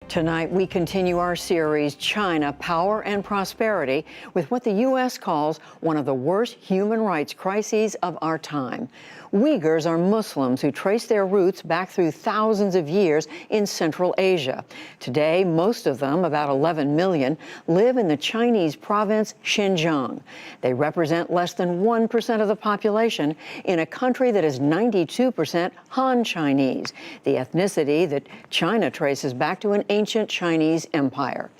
Tonight, we continue our series, China, Power and Prosperity, with what the U.S. calls one of the worst human rights crises of our time. Uyghurs are Muslims who trace their roots back through thousands of years in Central Asia. Today, most of them, about 11 million, live in the Chinese province Xinjiang. They represent less than 1% of the population in a country that is 92% Han Chinese, the ethnicity that China traces back to an ancient Chinese empire.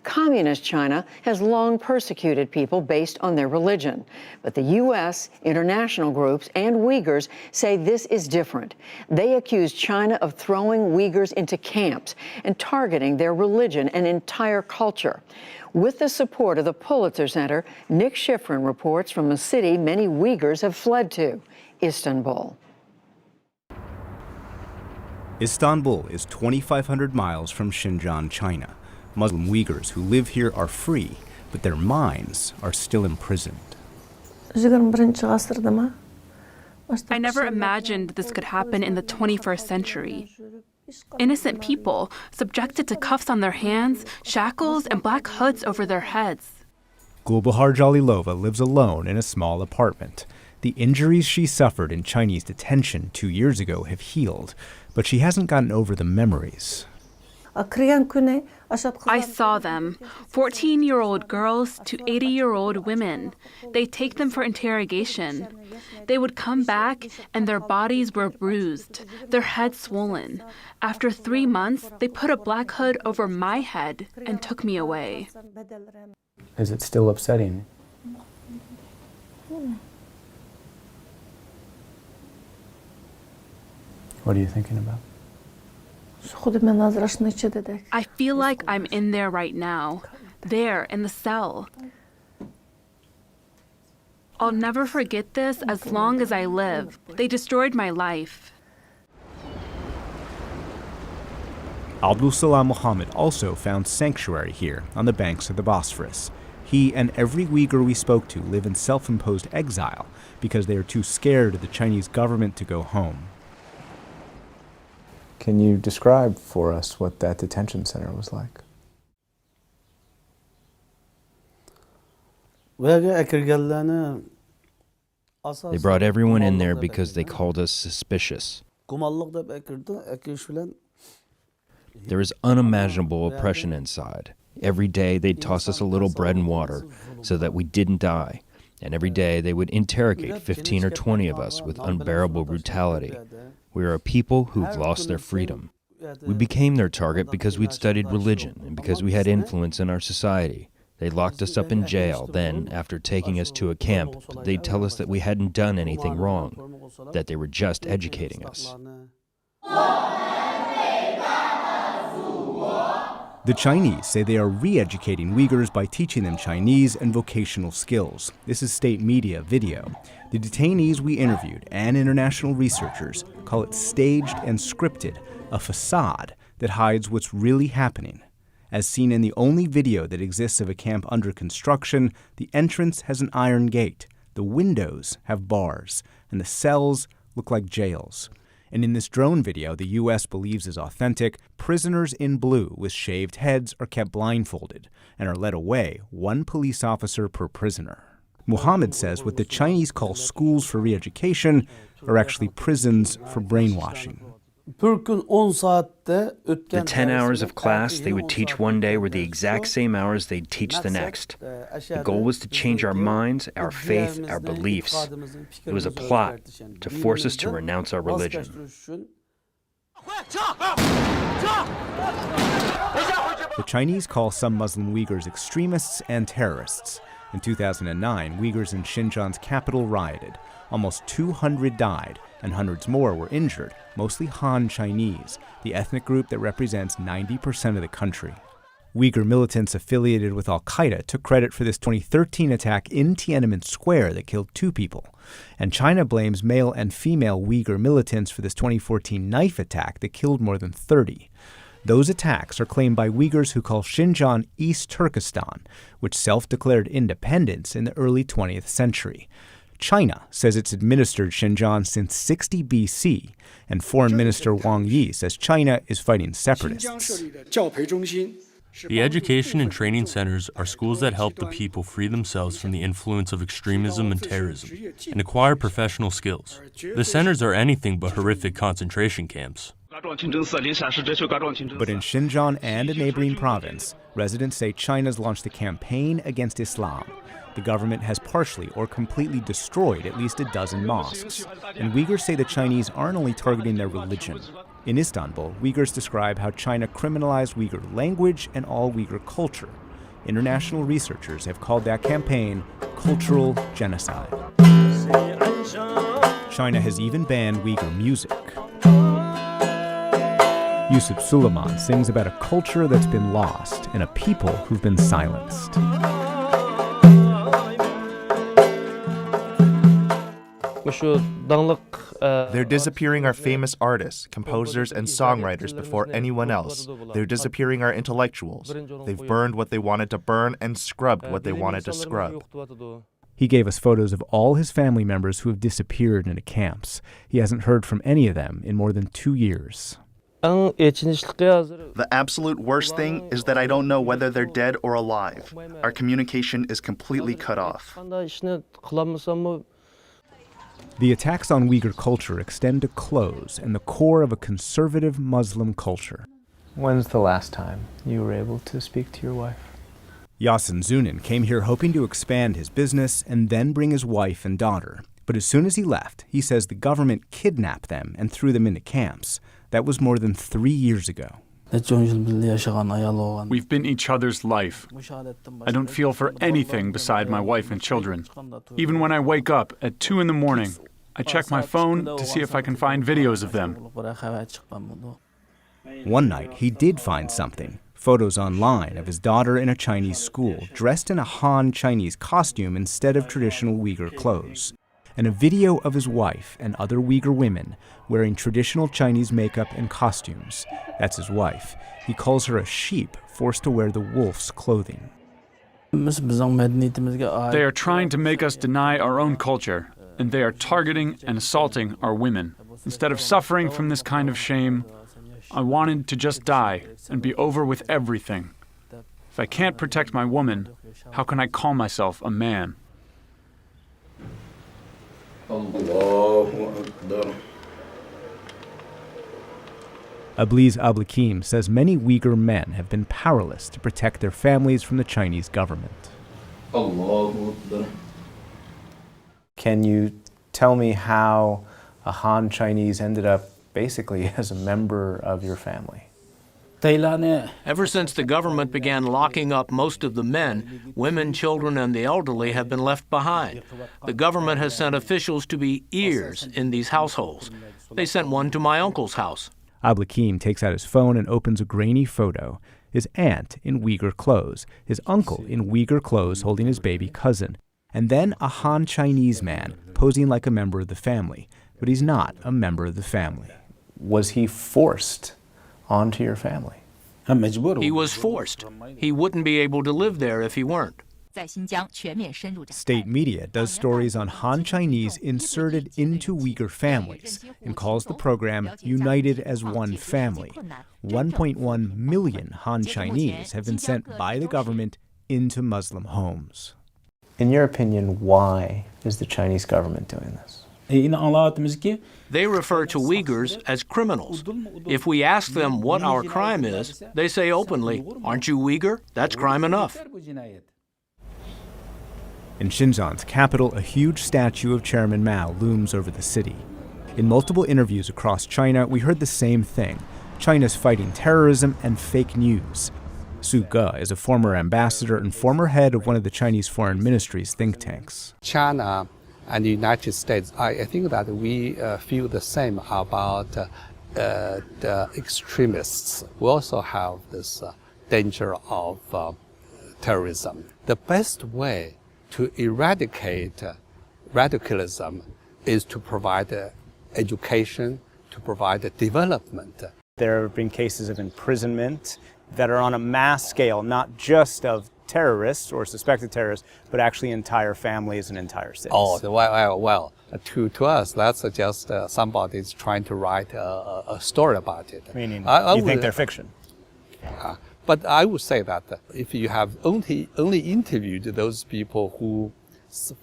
Communist China has long persecuted people based on their religion. But the U.S., international groups, and Uyghurs say this is different. They accuse China of throwing Uyghurs into camps and targeting their religion and entire culture. With the support of the Pulitzer Center, Nick Schifrin reports from a city many Uyghurs have fled to, Istanbul. Istanbul is 2,500 miles from Xinjiang, China. Muslim Uyghurs who live here are free, but their minds are still imprisoned. I never imagined this could happen in the 21st century. Innocent people subjected to cuffs on their hands, shackles, and black hoods over their heads. Gulbahar Jalilova lives alone in a small apartment. The injuries she suffered in Chinese detention 2 years ago have healed, but she hasn't gotten over the memories. I saw them, 14-year-old girls to 80-year-old women. They take them for interrogation. They would come back and their bodies were bruised, their heads swollen. After 3 months, they put a black hood over my head and took me away. Is it still upsetting? What are you thinking about? I feel like I'm in there right now, there in the cell. I'll never forget this as long as I live. They destroyed my life. Abdul Salam Muhammad also found sanctuary here on the banks of the Bosphorus. He and every Uyghur we spoke to live in self-imposed exile because they are too scared of the Chinese government to go home. Can you describe for us what that detention center was like? They brought everyone in there because they called us suspicious. There is unimaginable oppression inside. Every day they'd toss us a little bread and water so that we didn't die. And every day they would interrogate 15 or 20 of us with unbearable brutality. We are a people who've lost their freedom. We became their target because we'd studied religion and because we had influence in our society. They locked us up in jail. Then, after taking us to a camp, they'd tell us that we hadn't done anything wrong, that they were just educating us. The Chinese say they are re-educating Uyghurs by teaching them Chinese and vocational skills. This is state media video. The detainees we interviewed and international researchers call it staged and scripted, a facade that hides what's really happening. As seen in the only video that exists of a camp under construction, the entrance has an iron gate, the windows have bars, and the cells look like jails. And in this drone video the U.S. believes is authentic, prisoners in blue with shaved heads are kept blindfolded and are led away, one police officer per prisoner. Muhammad says what the Chinese call schools for re-education are actually prisons for brainwashing. The 10 hours of class they would teach one day were the exact same hours they'd teach the next. The goal was to change our minds, our faith, our beliefs. It was a plot to force us to renounce our religion. The Chinese call some Muslim Uyghurs extremists and terrorists. In 2009, Uyghurs in Xinjiang's capital rioted. Almost 200 died, and hundreds more were injured, mostly Han Chinese, the ethnic group that represents 90% of the country. Uyghur militants affiliated with al-Qaeda took credit for this 2013 attack in Tiananmen Square that killed 2 people. And China blames male and female Uyghur militants for this 2014 knife attack that killed more than 30. Those attacks are claimed by Uyghurs who call Xinjiang East Turkistan, which self-declared independence in the early 20th century. China says it's administered Xinjiang since 60 BC, and Foreign Minister Wang Yi says China is fighting separatists. The education and training centers are schools that help the people free themselves from the influence of extremism and terrorism and acquire professional skills. The centers are anything but horrific concentration camps. But in Xinjiang and a neighboring province, residents say China's launched a campaign against Islam. The government has partially or completely destroyed at least a dozen mosques. And Uyghurs say the Chinese aren't only targeting their religion. In Istanbul, Uyghurs describe how China criminalized Uyghur language and all Uyghur culture. International researchers have called that campaign cultural genocide. China has even banned Uyghur music. Yusuf Suleiman sings about a culture that's been lost and a people who've been silenced. They're disappearing our famous artists, composers, and songwriters before anyone else. They're disappearing our intellectuals. They've burned what they wanted to burn and scrubbed what they wanted to scrub. He gave us photos of all his family members who have disappeared into camps. He hasn't heard from any of them in more than 2 years. The absolute worst thing is that I don't know whether they're dead or alive. Our communication is completely cut off. The attacks on Uyghur culture extend to clothes and the core of a conservative Muslim culture. When's the last time you were able to speak to your wife? Yasin Zunin came here hoping to expand his business and then bring his wife and daughter. But as soon as he left, he says the government kidnapped them and threw them into camps. That was more than 3 years ago. We've been each other's life. I don't feel for anything beside my wife and children. Even when I wake up at 2 in the morning, I check my phone to see if I can find videos of them. One night, he did find something. Photos online of his daughter in a Chinese school, dressed in a Han Chinese costume instead of traditional Uyghur clothes. And a video of his wife and other Uyghur women wearing traditional Chinese makeup and costumes. That's his wife. He calls her a sheep forced to wear the wolf's clothing. They are trying to make us deny our own culture, and they are targeting and assaulting our women. Instead of suffering from this kind of shame, I wanted to just die and be over with everything. If I can't protect my woman, how can I call myself a man? Abliz Ablikim says many Uyghur men have been powerless to protect their families from the Chinese government. Can you tell me how a Han Chinese ended up basically as a member of your family? Ever since the government began locking up most of the men, women, children, and the elderly have been left behind. The government has sent officials to be ears in these households. They sent one to my uncle's house. Ablikim takes out his phone and opens a grainy photo. His aunt in Uyghur clothes, his uncle in Uyghur clothes holding his baby cousin, and then a Han Chinese man posing like a member of the family. But he's not a member of the family. Was he forced onto your family? He was forced. He wouldn't be able to live there if he weren't. State media does stories on Han Chinese inserted into Uyghur families and calls the program United as One Family. 1.1 million Han Chinese have been sent by the government into Muslim homes. In your opinion, why is the Chinese government doing this? They refer to Uyghurs as criminals. If we ask them what our crime is, they say openly, "Aren't you Uyghur? That's crime enough." In Xinjiang's capital, a huge statue of Chairman Mao looms over the city. In multiple interviews across China, we heard the same thing. China's fighting terrorism and fake news. Su Ge is a former ambassador and former head of one of the Chinese Foreign Ministry's think tanks. China and the United States, I think that we feel the same about the extremists. We also have this danger of terrorism. The best way to eradicate radicalism is to provide education, to provide development. There have been cases of imprisonment that are on a mass scale, not just of terrorists or suspected terrorists, but actually entire families and entire cities. Oh, well, to us, that's just somebody's trying to write a story about it. Meaning, I you think they're fiction? But I would say that if you have only interviewed those people who,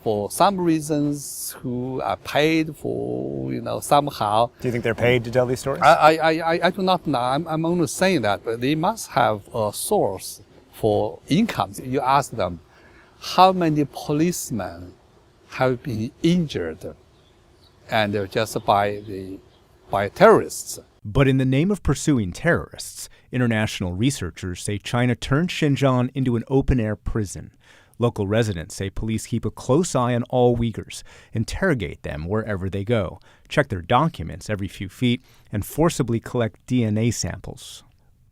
for some reasons, who are paid for, somehow. Do you think they're paid to tell these stories? I do not know. I'm only saying that, but they must have a source for income. You ask them, how many policemen have been injured, and just by terrorists. But in the name of pursuing terrorists, international researchers say China turned Xinjiang into an open-air prison. Local residents say police keep a close eye on all Uyghurs, interrogate them wherever they go, check their documents every few feet, and forcibly collect DNA samples.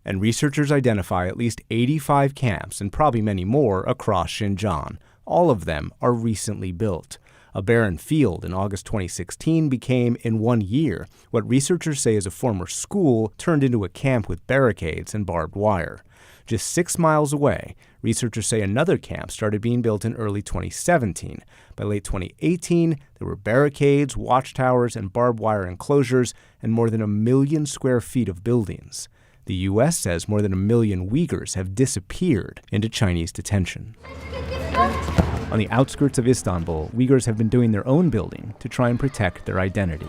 And researchers identify at least 85 camps, and probably many more, across Xinjiang. All of them are recently built. A barren field in August 2016 became, in 1 year, what researchers say is a former school turned into a camp with barricades and barbed wire. Just 6 miles away, researchers say another camp started being built in early 2017. By late 2018, there were barricades, watchtowers, and barbed wire enclosures, and more than 1 million square feet of buildings. The U.S. says more than 1 million Uyghurs have disappeared into Chinese detention. On the outskirts of Istanbul, Uyghurs have been doing their own building to try and protect their identity.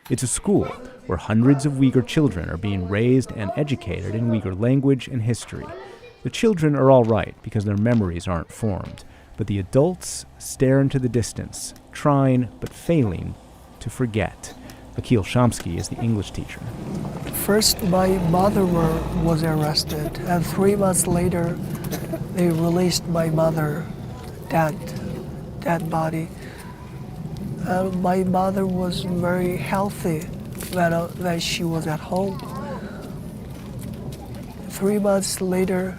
It's a school where hundreds of Uyghur children are being raised and educated in Uyghur language and history. The children are all right because their memories aren't formed, but the adults stare into the distance, trying but failing to forget. Akil Shamsky is the English teacher. First, my mother was arrested, and 3 months later, they released my mother, dead body. My mother was very healthy when she was at home. 3 months later,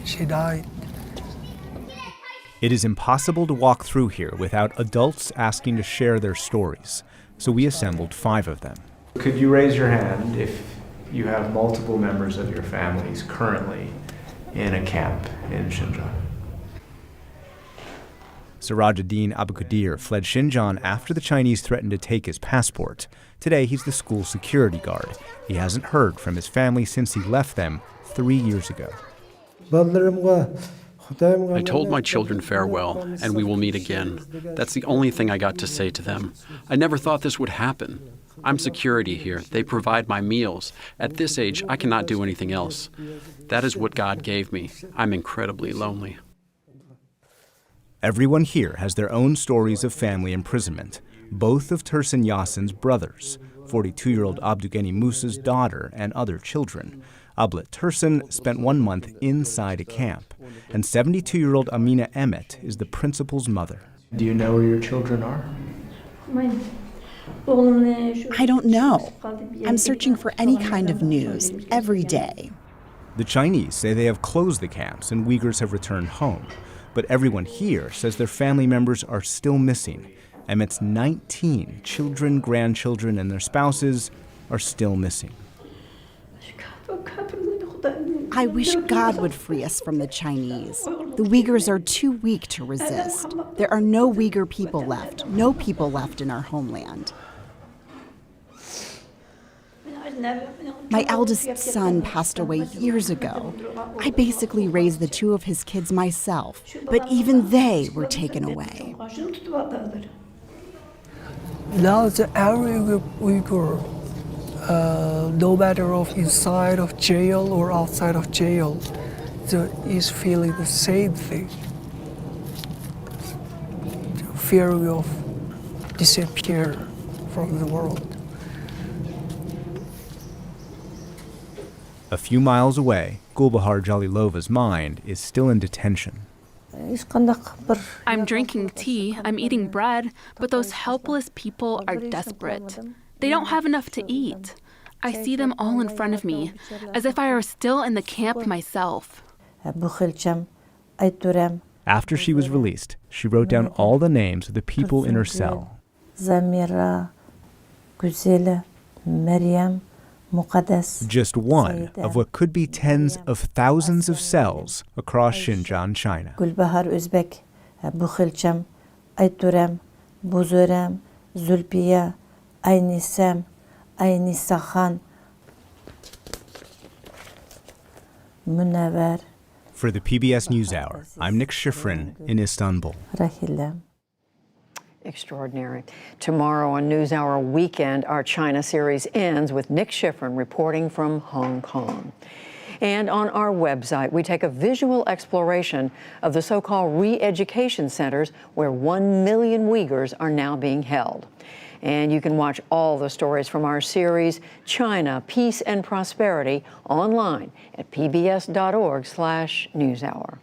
she died. It is impossible to walk through here without adults asking to share their stories, so we assembled 5 of them. Could you raise your hand if you have multiple members of your families currently in a camp in Xinjiang? Sirajuddin Abukadir fled Xinjiang after the Chinese threatened to take his passport. Today, he's the school security guard. He hasn't heard from his family since he left them 3 years ago. I told my children farewell, and we will meet again. That's the only thing I got to say to them. I never thought this would happen. I'm security here. They provide my meals. At this age, I cannot do anything else. That is what God gave me. I'm incredibly lonely. Everyone here has their own stories of family imprisonment. Both of Tursun Yasin's brothers, 42-year-old Abdugeni Musa's daughter, and other children. Ablet Tursun spent 1 month inside a camp, and 72-year-old Amina Emmet is the principal's mother. Do you know where your children are? I don't know. I'm searching for any kind of news every day. The Chinese say they have closed the camps and Uyghurs have returned home, but everyone here says their family members are still missing. Emmet's 19 children, grandchildren, and their spouses are still missing. I wish God would free us from the Chinese. The Uyghurs are too weak to resist. There are no Uyghur people left, no people left in our homeland. My eldest son passed away years ago. I basically raised the 2 of his kids myself, but even they were taken away. Now every Uyghur, no matter of inside of jail or outside of jail, is feeling the same thing. Fear of disappear from the world. A few miles away, Gulbahar Jalilova's mind is still in detention. I'm drinking tea, I'm eating bread, but those helpless people are desperate. They don't have enough to eat. I see them all in front of me, as if I were still in the camp myself. After she was released, she wrote down all the names of the people in her cell. Zamira, Guzela, Maryam, Just one of what could be tens of thousands of cells across Xinjiang, China. Gulbahar Özbek, Bukhilcham, Ayturem, Buzurem, Zulpiya, Aynisem, Aynisakhan, Munawar. For the PBS NewsHour, I'm Nick Schifrin in Istanbul. Rahilem. Extraordinary. Tomorrow on NewsHour Weekend, our China series ends with Nick Schifrin reporting from Hong Kong. And on our website, we take a visual exploration of the so-called re-education centers where 1 million Uyghurs are now being held. And you can watch all the stories from our series, China, Peace and Prosperity, online at pbs.org/newshour.